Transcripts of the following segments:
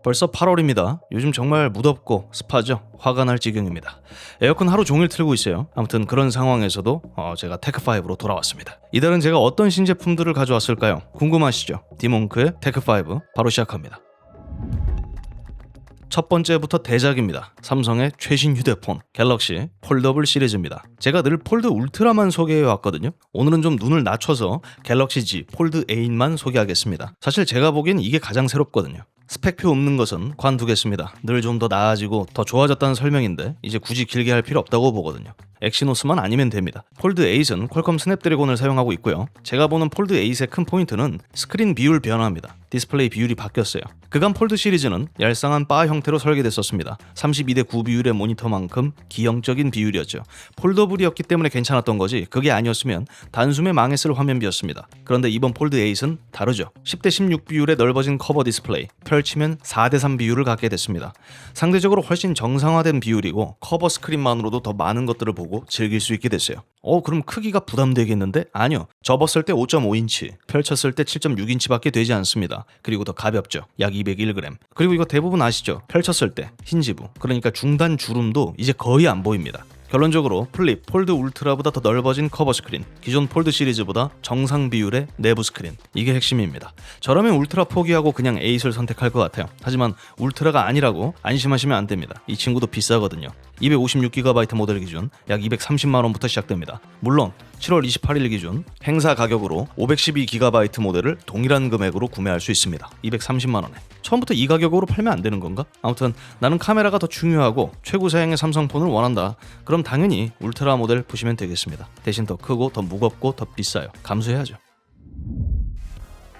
벌써 8월입니다. 요즘 정말 무덥고 습하죠? 화가 날 지경입니다. 에어컨 하루 종일 틀고 있어요. 아무튼 그런 상황에서도 제가 테크5로 돌아왔습니다. 이달은 제가 어떤 신제품들을 가져왔을까요? 궁금하시죠? 디몽크의 테크5 바로 시작합니다. 첫 번째부터 대작입니다. 삼성의 최신 휴대폰 갤럭시 폴더블 시리즈입니다. 제가 늘 폴드 울트라만 소개해왔거든요. 오늘은 좀 눈을 낮춰서 갤럭시 Z 폴드 8만 소개하겠습니다. 사실 제가 보기엔 이게 가장 새롭거든요. 스펙표 없는 것은 관두겠습니다. 늘 좀 더 나아지고 더 좋아졌다는 설명인데 이제 굳이 길게 할 필요 없다고 보거든요. 엑시노스만 아니면 됩니다. 폴드 8은 퀄컴 스냅드래곤을 사용하고 있고요. 제가 보는 폴드 8의 큰 포인트는 스크린 비율 변화입니다. 디스플레이 비율이 바뀌었어요. 그간 폴드 시리즈는 얄쌍한 바 형태로 설계됐었습니다. 32:9 비율의 모니터만큼 기형적인 비율이었죠. 폴더블이었기 때문에 괜찮았던 거지 그게 아니었으면 단숨에 망했을 화면비였습니다. 그런데 이번 폴드 8은 다르죠. 10:16 비율의 넓어진 커버 디스플레이, 펼치면 4:3 비율을 갖게 됐습니다. 상대적으로 훨씬 정상화된 비율이고 커버 스크린만으로도 더 많은 것들을 보고 즐길 수 있게 됐어요. 그럼 크기가 부담되겠는데? 아니요. 접었을 때 5.5인치, 펼쳤을 때 7.6인치밖에 되지 않습니다. 그리고 더 가볍죠. 약 201g. 그리고 이거 대부분 아시죠? 펼쳤을 때 흰지부, 그러니까 중단 주름도 이제 거의 안 보입니다. 결론적으로 플립, 폴드 울트라보다 더 넓어진 커버 스크린, 기존 폴드 시리즈보다 정상 비율의 내부 스크린, 이게 핵심입니다. 저라면 울트라 포기하고 그냥 8을 선택할 것 같아요. 하지만 울트라가 아니라고 안심하시면 안 됩니다. 이 친구도 비싸거든요. 256GB 모델 기준 약 230만원부터 시작됩니다. 물론 7월 28일 기준 행사 가격으로 512GB 모델을 동일한 금액으로 구매할 수 있습니다. 230만원에. 처음부터 이 가격으로 팔면 안 되는 건가? 아무튼 나는 카메라가 더 중요하고 최고 사양의 삼성폰을 원한다. 그럼 당연히 울트라 모델 보시면 되겠습니다. 대신 더 크고 더 무겁고 더 비싸요. 감수해야죠.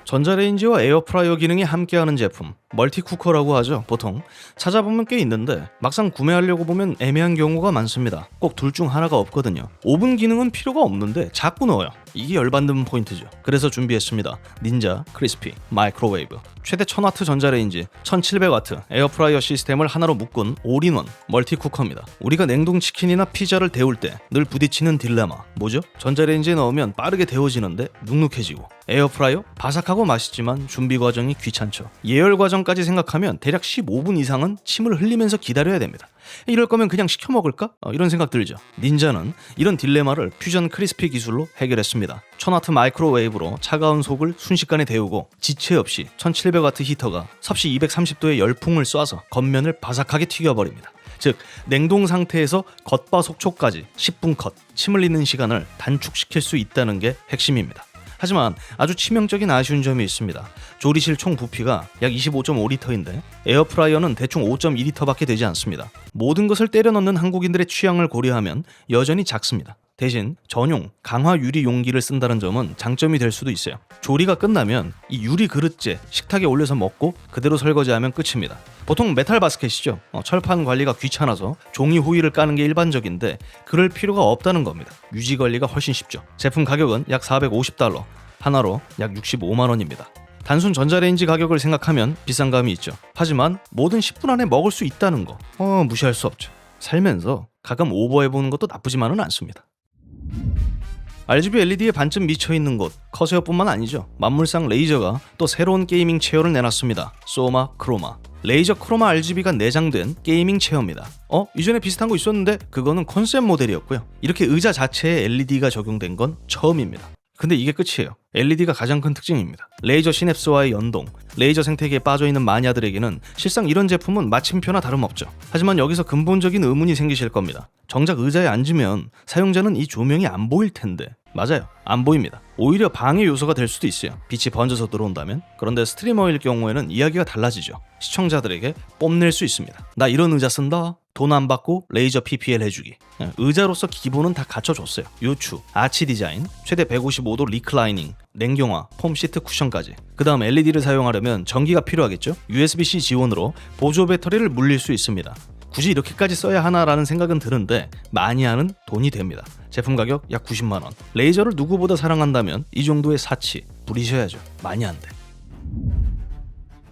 전자레인지와 에어프라이어 기능이 함께하는 제품, 멀티쿠커라고 하죠. 보통 찾아보면 꽤 있는데 막상 구매하려고 보면 애매한 경우가 많습니다. 꼭 둘 중 하나가 없거든요. 오븐 기능은 필요가 없는데 자꾸 넣어요. 이게 열받는 포인트죠. 그래서 준비했습니다. 닌자 크리스피 마이크로웨이브 최대 1000W 전자레인지 1700W 에어프라이어 시스템을 하나로 묶은 올인원 멀티쿠커입니다. 우리가 냉동치킨이나 피자를 데울 때 늘 부딪히는 딜레마 뭐죠? 전자레인지에 넣으면 빠르게 데워지는데 눅눅해지고 에어프라이어? 바삭하고 맛있지만 준비 과정이 귀찮죠. 예열 과정까지 생각하면 대략 15분 이상은 침을 흘리면서 기다려야 됩니다. 이럴 거면 그냥 시켜 먹을까? 이런 생각 들죠. 닌자는 이런 딜레마를 퓨전 크리스피 기술로 해결했습니다. 1000W 마이크로웨이브로 차가운 속을 순식간에 데우고 지체 없이 1700W 히터가 섭씨 230도의 열풍을 쏴서 겉면을 바삭하게 튀겨버립니다. 즉 냉동 상태에서 겉바속촉까지 10분 컷, 침 흘리는 시간을 단축시킬 수 있다는 게 핵심입니다. 하지만 아주 치명적인 아쉬운 점이 있습니다. 조리실 총 부피가 약 25.5리터인데 에어프라이어는 대충 5.2리터밖에 되지 않습니다. 모든 것을 때려 넣는 한국인들의 취향을 고려하면 여전히 작습니다. 대신 전용 강화 유리 용기를 쓴다는 점은 장점이 될 수도 있어요. 조리가 끝나면 이 유리 그릇째 식탁에 올려서 먹고 그대로 설거지하면 끝입니다. 보통 메탈 바스켓이죠. 철판 관리가 귀찮아서 종이 호일을 까는 게 일반적인데 그럴 필요가 없다는 겁니다. 유지 관리가 훨씬 쉽죠. 제품 가격은 약 $450, 하나로 약 65만원입니다. 단순 전자레인지 가격을 생각하면 비싼 감이 있죠. 하지만 뭐든 10분 안에 먹을 수 있다는 거 무시할 수 없죠. 살면서 가끔 오버해보는 것도 나쁘지만은 않습니다. RGB LED에 반쯤 미쳐있는 곳, 커세어뿐만 아니죠. 만물상 레이저가 또 새로운 게이밍 체어를 내놨습니다. 소마 크로마. 레이저 크로마 RGB가 내장된 게이밍 체어입니다. 이전에 비슷한 거 있었는데 그거는 컨셉 모델이었고요. 이렇게 의자 자체에 LED가 적용된 건 처음입니다. 근데 이게 끝이에요. LED가 가장 큰 특징입니다. 레이저 시냅스와의 연동, 레이저 생태계에 빠져있는 마니아들에게는 실상 이런 제품은 마침표나 다름없죠. 하지만 여기서 근본적인 의문이 생기실 겁니다. 정작 의자에 앉으면 사용자는 이 조명이 안 보일 텐데 맞아요. 안 보입니다. 오히려 방해 요소가 될 수도 있어요. 빛이 번져서 들어온다면. 그런데 스트리머일 경우에는 이야기가 달라지죠. 시청자들에게 뽐낼 수 있습니다. 나 이런 의자 쓴다. 돈 안 받고 레이저 PPL 해주기. 의자로서 기본은 다 갖춰줬어요. 요추, 아치 디자인, 최대 155도 리클라이닝, 냉경화, 폼 시트 쿠션까지. 그 다음 LED를 사용하려면 전기가 필요하겠죠. USB-C 지원으로 보조 배터리를 물릴 수 있습니다. 굳이 이렇게까지 써야 하나라는 생각은 드는데 마니아는 돈이 됩니다. 제품 가격 약 90만원. 레이저를 누구보다 사랑한다면 이 정도의 사치 부리셔야죠. 마니아인데.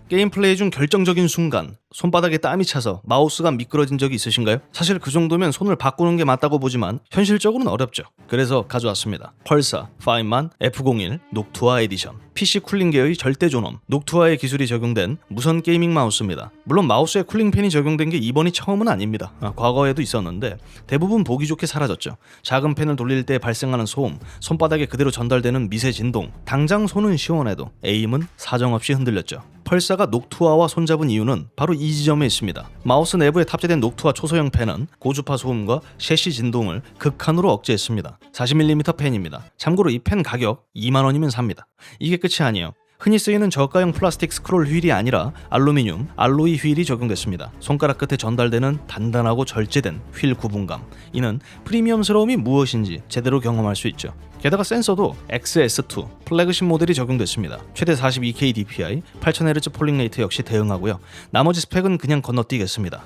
게임 플레이 중 결정적인 순간 손바닥에 땀이 차서 마우스가 미끄러진 적이 있으신가요? 사실 그 정도면 손을 바꾸는 게 맞다고 보지만 현실적으로는 어렵죠. 그래서 가져왔습니다. 펄사 파인만 F01 녹투아 에디션. PC 쿨링 계열의 절대 존엄 녹투아의 기술이 적용된 무선 게이밍 마우스입니다. 물론 마우스에 쿨링팬이 적용된 게 이번이 처음은 아닙니다. 과거에도 있었는데 대부분 보기 좋게 사라졌죠. 작은 팬을 돌릴 때 발생하는 소음, 손바닥에 그대로 전달되는 미세 진동, 당장 손은 시원해도 에임은 사정없이 흔들렸죠. 펄사가 녹투아와 손잡은 이유는 바로 이 지점에 있습니다. 마우스 내부에 탑재된 녹투아 초소형 팬은 고주파 소음과 셰시 진동을 극한으로 억제했습니다. 40mm 팬입니다. 참고로 이 펜 가격 2만원이면 삽니다. 이게 끝이 아니에요. 흔히 쓰이는 저가형 플라스틱 스크롤 휠이 아니라 알루미늄, 알로이 휠이 적용됐습니다. 손가락 끝에 전달되는 단단하고 절제된 휠 구분감. 이는 프리미엄스러움이 무엇인지 제대로 경험할 수 있죠. 게다가 센서도 XS2 플래그십 모델이 적용됐습니다. 최대 42K DPI, 8000Hz 폴링 레이트 역시 대응하고요. 나머지 스펙은 그냥 건너뛰겠습니다.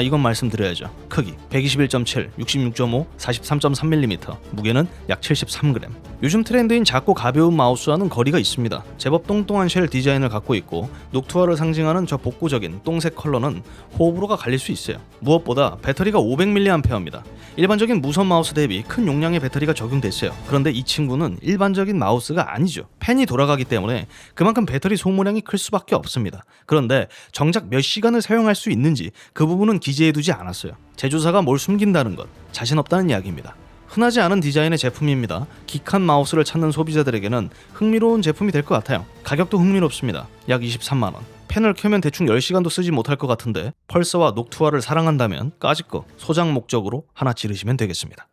이건 말씀드려야죠. 크기 121.7, 66.5, 43.3mm, 무게는 약 73g. 요즘 트렌드인 작고 가벼운 마우스와는 거리가 있습니다. 제법 똥똥한 쉘 디자인을 갖고 있고 녹투아를 상징하는 저 복고적인 똥색 컬러는 호불호가 갈릴 수 있어요. 무엇보다 배터리가 500mAh입니다. 일반적인 무선 마우스 대비 큰 용량의 배터리가 적용됐어요. 그런데 이 친구는 일반적인 마우스가 아니죠. 펜이 돌아가기 때문에 그만큼 배터리 소모량이 클 수밖에 없습니다. 그런데 정작 몇 시간을 사용할 수 있는지 그 부분은 기재해두지 않았어요. 제조사가 뭘 숨긴다는 것, 자신 없다는 이야기입니다. 흔하지 않은 디자인의 제품입니다. 기칸 마우스를 찾는 소비자들에게는 흥미로운 제품이 될 것 같아요. 가격도 흥미롭습니다. 약 23만원. 펜을 켜면 대충 10시간도 쓰지 못할 것 같은데 펄서와 녹투아를 사랑한다면 까짓거 소장 목적으로 하나 지르시면 되겠습니다.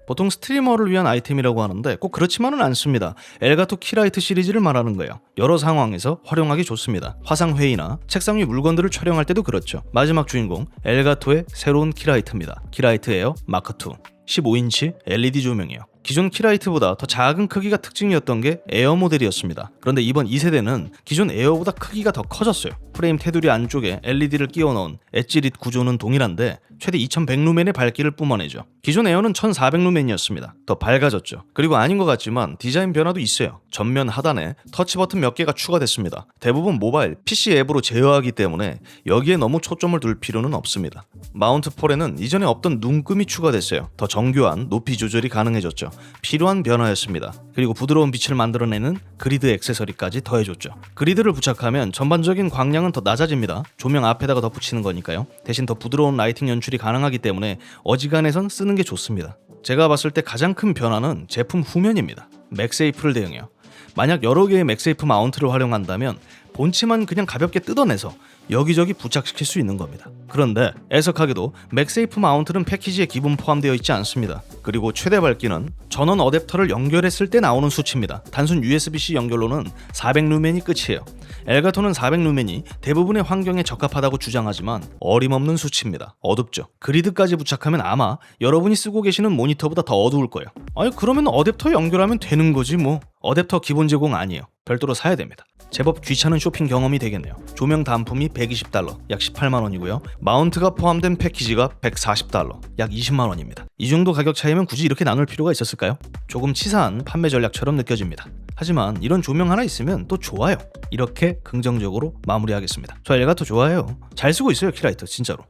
보통 스트리머를 위한 아이템이라고 하는데 꼭 그렇지만은 않습니다. 엘가토 키라이트 시리즈를 말하는 거예요. 여러 상황에서 활용하기 좋습니다. 화상회의나 책상 위 물건들을 촬영할 때도 그렇죠. 마지막 주인공 엘가토의 새로운 키라이트입니다. 키라이트 에어 마크2 15인치 LED 조명이에요. 기존 키라이트보다 더 작은 크기가 특징이었던 게 에어 모델이었습니다. 그런데 이번 2세대는 기존 에어보다 크기가 더 커졌어요. 프레임 테두리 안쪽에 LED를 끼워 넣은 엣지릿 구조는 동일한데 최대 2100루멘의 밝기를 뿜어내죠. 기존 에어는 1400루멘이었습니다. 더 밝아졌죠. 그리고 아닌 것 같지만 디자인 변화도 있어요. 전면 하단에 터치 버튼 몇 개가 추가됐습니다. 대부분 모바일, PC 앱으로 제어하기 때문에 여기에 너무 초점을 둘 필요는 없습니다. 마운트 폴에는 이전에 없던 눈금이 추가됐어요. 더 정교한 높이 조절이 가능해졌죠. 필요한 변화였습니다. 그리고 부드러운 빛을 만들어내는 그리드 액세서리까지 더해줬죠. 그리드를 부착하면 전반적인 광량은 더 낮아집니다. 조명 앞에다가 덧붙이는 거니까요. 대신 더 부드러운 라이팅 연출이 가능하기 때문에 어지간해선 쓰는 게 좋습니다. 제가 봤을 때 가장 큰 변화는 제품 후면입니다. 맥세이프를 대응해요. 만약 여러 개의 맥세이프 마운트를 활용한다면 본체만 그냥 가볍게 뜯어내서 여기저기 부착시킬 수 있는 겁니다. 그런데 애석하게도 맥세이프 마운트는 패키지에 기본 포함되어 있지 않습니다. 그리고 최대 밝기는 전원 어댑터를 연결했을 때 나오는 수치입니다. 단순 USB-C 연결로는 400루멘이 끝이에요. 엘가토는 400루멘이 대부분의 환경에 적합하다고 주장하지만 어림없는 수치입니다. 어둡죠. 그리드까지 부착하면 아마 여러분이 쓰고 계시는 모니터보다 더 어두울 거예요. 그러면 어댑터 연결하면 되는 거지 뭐. 어댑터 기본 제공 아니에요. 별도로 사야 됩니다. 제법 귀찮은 쇼핑 경험이 되겠네요. 조명 단품이 $120, 약 18만원이고요. 마운트가 포함된 패키지가 $140, 약 20만원입니다. 이 정도 가격 차이면 굳이 이렇게 나눌 필요가 있었을까요? 조금 치사한 판매 전략처럼 느껴집니다. 하지만 이런 조명 하나 있으면 또 좋아요. 이렇게 긍정적으로 마무리하겠습니다. 저 엘가토 좋아해요. 잘 쓰고 있어요, 키라이트 진짜로.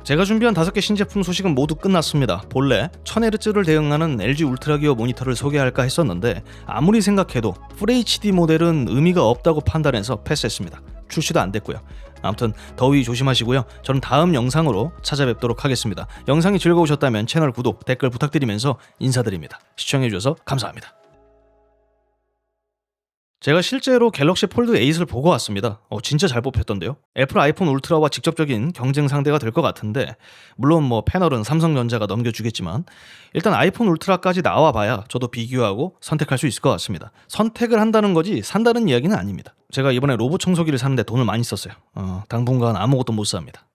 제가 준비한 5개 신제품 소식은 모두 끝났습니다. 본래 1000Hz를 대응하는 LG 울트라기어 모니터를 소개할까 했었는데 아무리 생각해도 FHD 모델은 의미가 없다고 판단해서 패스했습니다. 출시도 안 됐고요. 아무튼 더위 조심하시고요. 저는 다음 영상으로 찾아뵙도록 하겠습니다. 영상이 즐거우셨다면 채널 구독, 댓글 부탁드리면서 인사드립니다. 시청해주셔서 감사합니다. 제가 실제로 갤럭시 폴드 8을 보고 왔습니다. 진짜 잘 뽑혔던데요. 애플 아이폰 울트라와 직접적인 경쟁 상대가 될 것 같은데 물론 패널은 삼성전자가 넘겨주겠지만 일단 아이폰 울트라까지 나와봐야 저도 비교하고 선택할 수 있을 것 같습니다. 선택을 한다는 거지 산다는 이야기는 아닙니다. 제가 이번에 로봇 청소기를 사는데 돈을 많이 썼어요. 당분간 아무것도 못 삽니다.